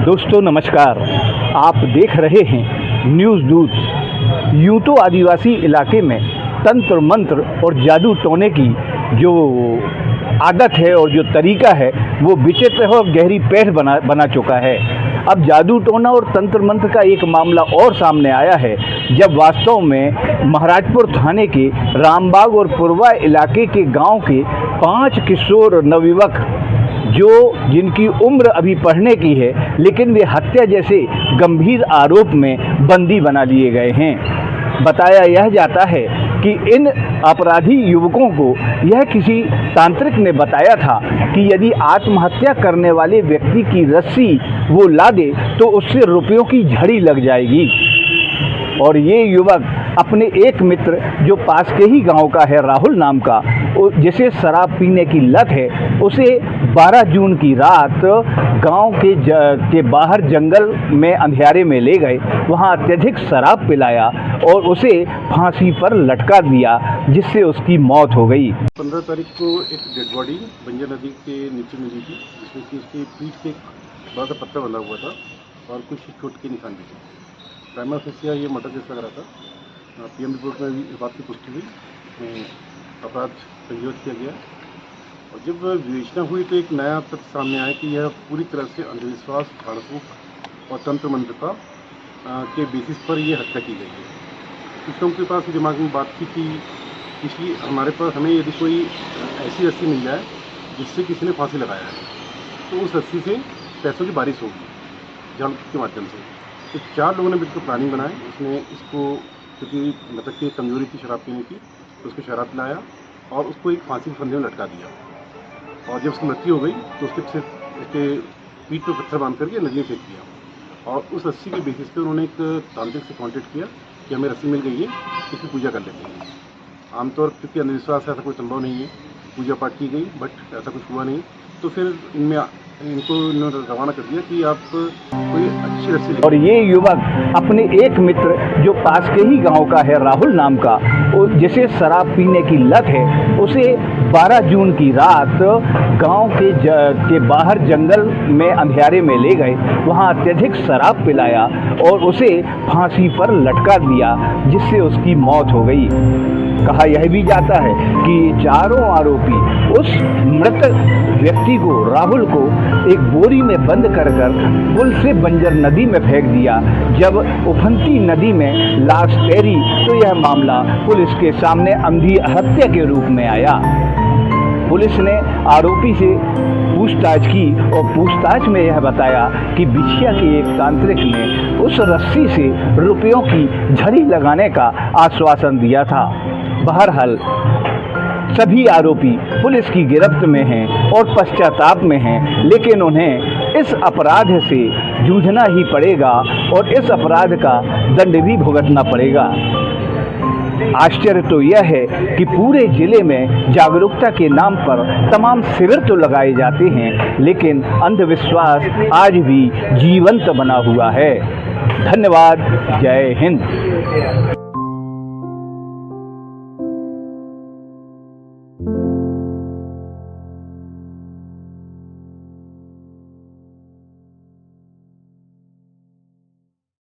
दोस्तों नमस्कार, आप देख रहे हैं न्यूज़ दूत। यूँ तो आदिवासी इलाके में तंत्र मंत्र और जादू टोने की जो आदत है और जो तरीका है वो विचित्र है और गहरी पैठ बना चुका है। अब जादू टोना और तंत्र मंत्र का एक मामला और सामने आया है, जब वास्तव में महाराजपुर थाने के रामबाग और पुरवा इलाके के गांव के 5 किशोर नवयुवक जिनकी उम्र अभी पढ़ने की है, लेकिन वे हत्या जैसे गंभीर आरोप में बंदी बना लिए गए हैं। बताया यह जाता है कि इन अपराधी युवकों को यह किसी तांत्रिक ने बताया था कि यदि आत्महत्या करने वाले व्यक्ति की रस्सी वो ला दे तो उससे रुपयों की झड़ी लग जाएगी। और ये युवक अपने एक मित्र जो पास के ही गांव का है, राहुल नाम का, जिसे शराब पीने की लत है, उसे 12 जून की रात गांव के बाहर जंगल में अंधियारे में ले गए। वहां अत्यधिक शराब पिलाया और उसे फांसी पर लटका दिया, जिससे उसकी मौत हो गई। 15 तारीख को एक डेड बॉडी बंजर नदी के नीचे मिली थी, जिसमें कि उसकी पीठ पे एक बड़ा सा पत्थर बंधा हुआ था और कुछ चोट के निशान भी थे। प्राइमा फेसिया ये मर्डर केस लग रहा था। पीएम रिपोर्ट में भी इस बात की पुष्टि हुई, अपराध पंजीबद्ध किया गया। और जब विवेचना हुई तो एक नया तथ्य सामने आया कि यह पूरी तरह से अंधविश्वास, झाड़-फूक और तंत्र मंत्र का के बेसिस पर ये हत्या की गई है। कुछ लोगों के पास दिमाग में बात थी कि किसी हमें यदि कोई ऐसी रस्सी मिल जाए जिससे किसी ने फांसी लगाया है, तो उस रस्सी से पैसों की बारिश होगी झाड़ के माध्यम से। तो 4 लोगों ने मिलकर प्लानिंग बनाई। उसने इसको, क्योंकि मतलब की कमजोरी थी शराब पीने की, तो उसको शराब पिलाया और उसको एक फांसी के फंदे में लटका दिया। और जब उसकी मृत्यु हो गई तो उसके पीठ पर पत्थर बांध करके नदी में फेंक दिया। और उस रस्सी के बेसिस पे उन्होंने एक तांत्रिक से कॉन्टेक्ट किया कि हमें रस्सी मिल गई है, इसकी पूजा कर लेते हैं। आमतौर पर क्योंकि अंधविश्वास ऐसा कोई संभव नहीं है, पूजा पाठ की गई, बट ऐसा कुछ हुआ नहीं। तो फिर इनको रवाना कर दिया कि आप कोई अच्छी रस्सी। और ये युवक अपने एक मित्र जो पास के ही गांव का है, राहुल नाम का, जिसे शराब पीने की लत है, उसे 12 जून की रात गांव के बाहर जंगल में अंधियारे में ले गए। वहां अत्यधिक शराब पिलाया और उसे फांसी पर लटका दिया, जिससे उसकी मौत हो गई। कहा यह भी जाता है कि चारों आरोपी उस मृत व्यक्ति को, राहुल को, एक बोरी में बंद कर पुल से बंजर नदी में फेंक दिया। जब उफनती नदी में लाश तैरी तो यह मामला पुलिस के सामने अंधी हत्या के रूप में आया। पुलिस ने आरोपी से पूछताछ की और पूछताछ में यह बताया कि बिछिया के एक तांत्रिक ने उस रस्सी से रुपयों की झड़ी लगाने का आश्वासन दिया था। बहरहाल सभी आरोपी पुलिस की गिरफ्त में हैं और पश्चाताप में हैं, लेकिन उन्हें इस अपराध से जूझना ही पड़ेगा और इस अपराध का दंड भी भुगतना पड़ेगा। आश्चर्य तो यह है कि पूरे जिले में जागरूकता के नाम पर तमाम शिविर तो लगाए जाते हैं, लेकिन अंधविश्वास आज भी जीवंत बना हुआ है। धन्यवाद। जय हिंद।